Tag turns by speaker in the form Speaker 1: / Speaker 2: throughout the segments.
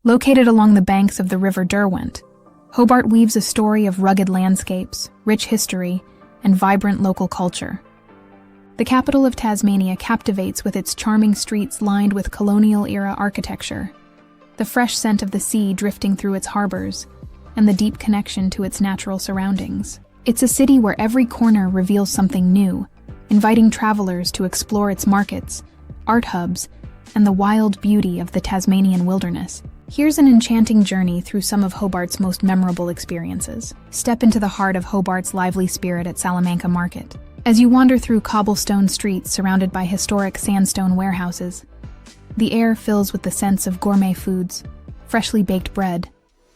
Speaker 1: Located along the banks of the River Derwent, Hobart weaves a story of rugged landscapes, rich history, and vibrant local culture. The capital of Tasmania captivates with its charming streets lined with colonial-era architecture, the fresh scent of the sea drifting through its harbors, and the deep connection to its natural surroundings. It's a city where every corner reveals something new, inviting travelers to explore its markets, art hubs, and the wild beauty of the Tasmanian wilderness. Here's an enchanting journey through some of Hobart's most memorable experiences. Step into the heart of Hobart's lively spirit at Salamanca Market. As you wander through cobblestone streets surrounded by historic sandstone warehouses, the air fills with the scents of gourmet foods, freshly baked bread,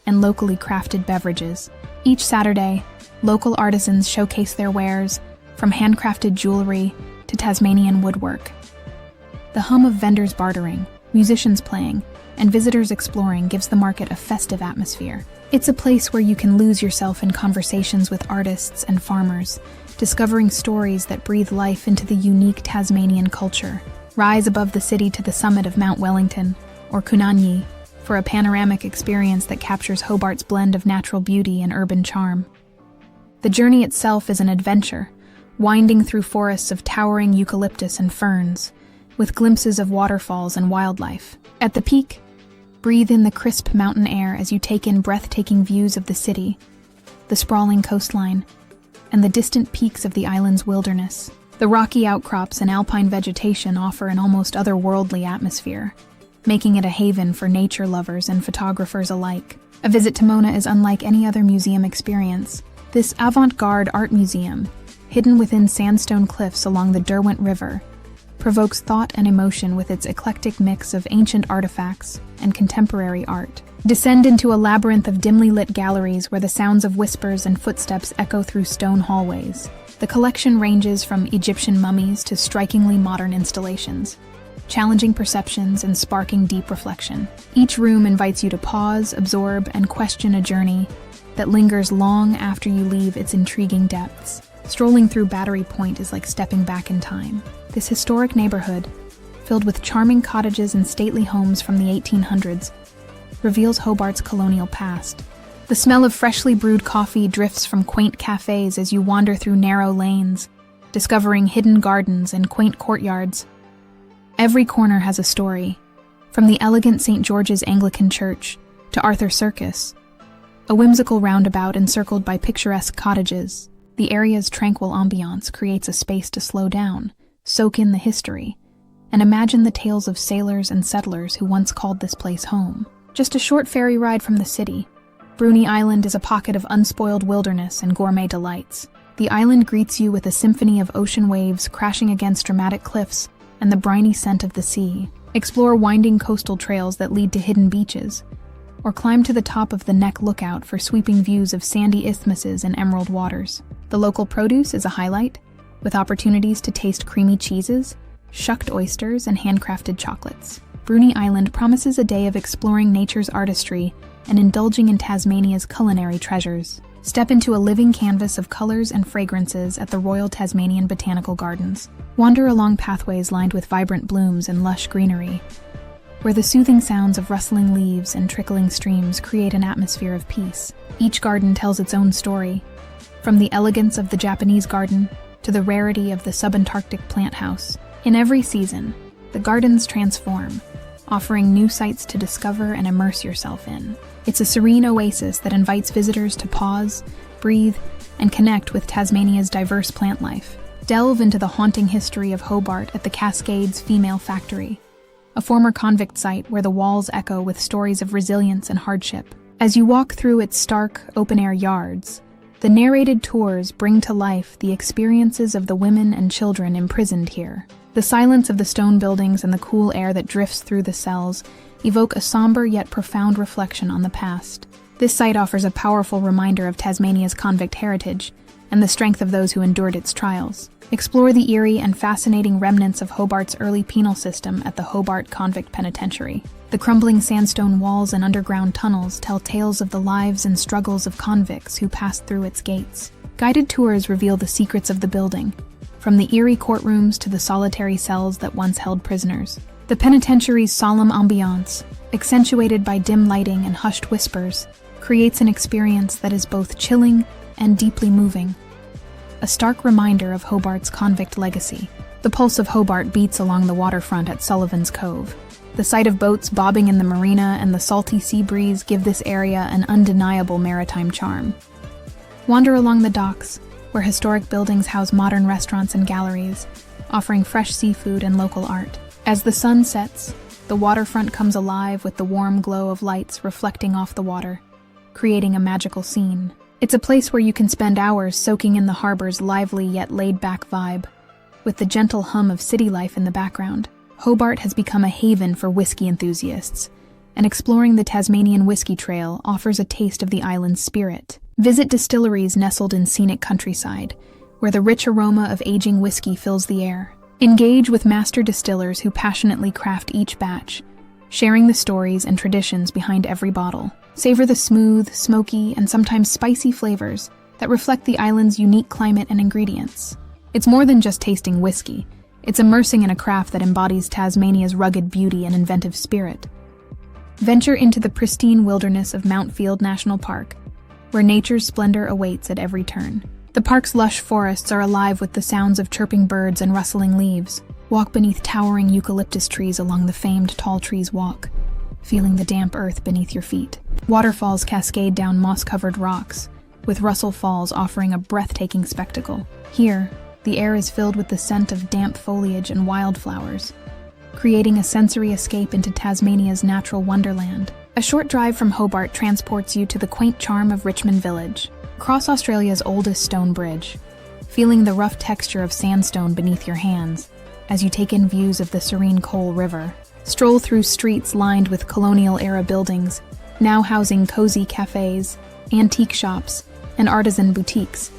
Speaker 1: and locally crafted beverages. Each Saturday, local artisans showcase their wares, from handcrafted jewelry to Tasmanian woodwork. The hum of vendors bartering, musicians playing, and visitors exploring gives the market a festive atmosphere. It's a place where you can lose yourself in conversations with artists and farmers, discovering stories that breathe life into the unique Tasmanian culture. Rise above the city to the summit of Mount Wellington, or Kunanyi, for a panoramic experience that captures Hobart's blend of natural beauty and urban charm. The journey itself is an adventure, winding through forests of towering eucalyptus and ferns, with glimpses of waterfalls and wildlife. At the peak, breathe in the crisp mountain air as you take in breathtaking views of the city, the sprawling coastline, and the distant peaks of the island's wilderness. The rocky outcrops and alpine vegetation offer an almost otherworldly atmosphere, making it a haven for nature lovers and photographers alike. A visit to Mona is unlike any other museum experience. This avant-garde art museum, hidden within sandstone cliffs along the Derwent River, provokes thought and emotion with its eclectic mix of ancient artifacts and contemporary art. Descend into a labyrinth of dimly lit galleries where the sounds of whispers and footsteps echo through stone hallways. The collection ranges from Egyptian mummies to strikingly modern installations, challenging perceptions and sparking deep reflection. Each room invites you to pause, absorb, and question a journey that lingers long after you leave its intriguing depths. Strolling through Battery Point is like stepping back in time. This historic neighborhood, filled with charming cottages and stately homes from the 1800s, reveals Hobart's colonial past. The smell of freshly brewed coffee drifts from quaint cafes as you wander through narrow lanes, discovering hidden gardens and quaint courtyards. Every corner has a story, from the elegant St. George's Anglican Church to Arthur Circus, a whimsical roundabout encircled by picturesque cottages. The area's tranquil ambiance creates a space to slow down, soak in the history, and imagine the tales of sailors and settlers who once called this place home. Just a short ferry ride from the city, Bruny Island is a pocket of unspoiled wilderness and gourmet delights. The island greets you with a symphony of ocean waves crashing against dramatic cliffs and the briny scent of the sea. Explore winding coastal trails that lead to hidden beaches, or climb to the top of the Neck Lookout for sweeping views of sandy isthmuses and emerald waters. The local produce is a highlight, with opportunities to taste creamy cheeses, shucked oysters, and handcrafted chocolates. Bruny Island promises a day of exploring nature's artistry and indulging in Tasmania's culinary treasures. Step into a living canvas of colors and fragrances at the Royal Tasmanian Botanical Gardens. Wander along pathways lined with vibrant blooms and lush greenery, where the soothing sounds of rustling leaves and trickling streams create an atmosphere of peace. Each garden tells its own story, from the elegance of the Japanese garden to the rarity of the subantarctic plant house. In every season, the gardens transform, offering new sights to discover and immerse yourself in. It's a serene oasis that invites visitors to pause, breathe, and connect with Tasmania's diverse plant life. Delve into the haunting history of Hobart at the Cascades Female Factory, a former convict site where the walls echo with stories of resilience and hardship. As you walk through its stark, open-air yards, the narrated tours bring to life the experiences of the women and children imprisoned here. The silence of the stone buildings and the cool air that drifts through the cells evoke a somber yet profound reflection on the past. This site offers a powerful reminder of Tasmania's convict heritage and the strength of those who endured its trials. Explore the eerie and fascinating remnants of Hobart's early penal system at the Hobart Convict Penitentiary. The crumbling sandstone walls and underground tunnels tell tales of the lives and struggles of convicts who passed through its gates. Guided tours reveal the secrets of the building, from the eerie courtrooms to the solitary cells that once held prisoners. The penitentiary's solemn ambiance accentuated by dim lighting and hushed whispers, creates an experience that is both chilling and deeply moving. A stark reminder of Hobart's convict legacy. The pulse of Hobart beats along the waterfront at Sullivan's Cove. The sight of boats bobbing in the marina and the salty sea breeze give this area an undeniable maritime charm. Wander along the docks, where historic buildings house modern restaurants and galleries, offering fresh seafood and local art. As the sun sets, the waterfront comes alive with the warm glow of lights reflecting off the water, creating a magical scene. It's a place where you can spend hours soaking in the harbor's lively yet laid-back vibe, with the gentle hum of city life in the background. Hobart has become a haven for whiskey enthusiasts, and exploring the Tasmanian Whiskey Trail offers a taste of the island's spirit. Visit distilleries nestled in scenic countryside, where the rich aroma of aging whiskey fills the air. Engage with master distillers who passionately craft each batch, sharing the stories and traditions behind every bottle. Savor the smooth, smoky, and sometimes spicy flavors that reflect the island's unique climate and ingredients. It's more than just tasting whiskey. It's immersing in a craft that embodies Tasmania's rugged beauty and inventive spirit. Venture into the pristine wilderness of Mount Field National Park, where nature's splendor awaits at every turn. The park's lush forests are alive with the sounds of chirping birds and rustling leaves. Walk beneath towering eucalyptus trees along the famed Tall Trees Walk, feeling the damp earth beneath your feet. Waterfalls cascade down moss-covered rocks, with Russell Falls offering a breathtaking spectacle. Here, the air is filled with the scent of damp foliage and wildflowers, creating a sensory escape into Tasmania's natural wonderland. A short drive from Hobart transports you to the quaint charm of Richmond Village. Cross Australia's oldest stone bridge, feeling the rough texture of sandstone beneath your hands as you take in views of the serene Coal River. Stroll through streets lined with colonial-era buildings, now housing cozy cafes, antique shops, and artisan boutiques.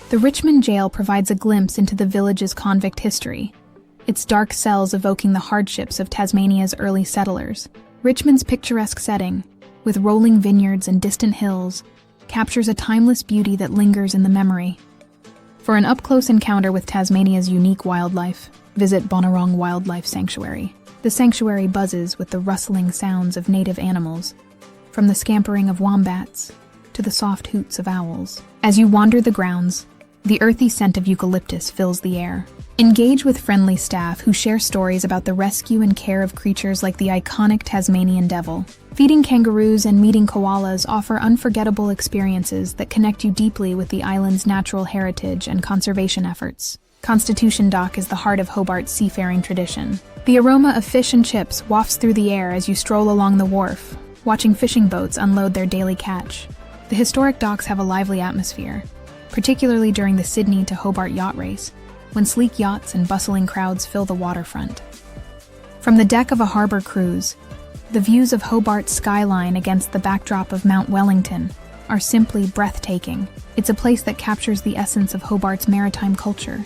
Speaker 1: The Richmond jail provides a glimpse into the village's convict history, its dark cells evoking the hardships of Tasmania's early settlers. Richmond's picturesque setting, with rolling vineyards and distant hills, captures a timeless beauty that lingers in the memory. For an up-close encounter with Tasmania's unique wildlife, visit Bonorong Wildlife Sanctuary. The sanctuary buzzes with the rustling sounds of native animals, from the scampering of wombats to the soft hoots of owls. As you wander the grounds, the earthy scent of eucalyptus fills the air. Engage with friendly staff who share stories about the rescue and care of creatures like the iconic Tasmanian devil. Feeding kangaroos and meeting koalas offer unforgettable experiences that connect you deeply with the island's natural heritage and conservation efforts. Constitution Dock is the heart of Hobart's seafaring tradition. The aroma of fish and chips wafts through the air as you stroll along the wharf, watching fishing boats unload their daily catch. The historic docks have a lively atmosphere, particularly during the Sydney to Hobart yacht race, when sleek yachts and bustling crowds fill the waterfront. From the deck of a harbor cruise, the views of Hobart's skyline against the backdrop of Mount Wellington are simply breathtaking. It's a place that captures the essence of Hobart's maritime culture,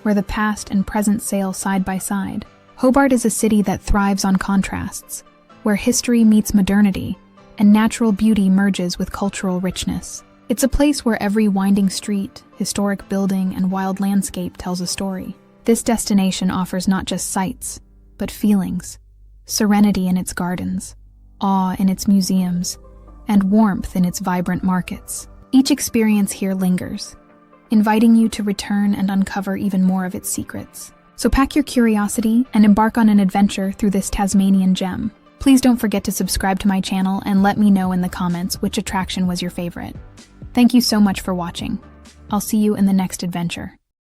Speaker 1: where the past and present sail side by side. Hobart is a city that thrives on contrasts, where history meets modernity and natural beauty merges with cultural richness. It's a place where every winding street, historic building, and wild landscape tells a story. This destination offers not just sights, but feelings. Serenity in its gardens, awe in its museums, and warmth in its vibrant markets. Each experience here lingers, inviting you to return and uncover even more of its secrets. So pack your curiosity and embark on an adventure through this Tasmanian gem. Please don't forget to subscribe to my channel and let me know in the comments which attraction was your favorite. Thank you so much for watching. I'll see you in the next adventure.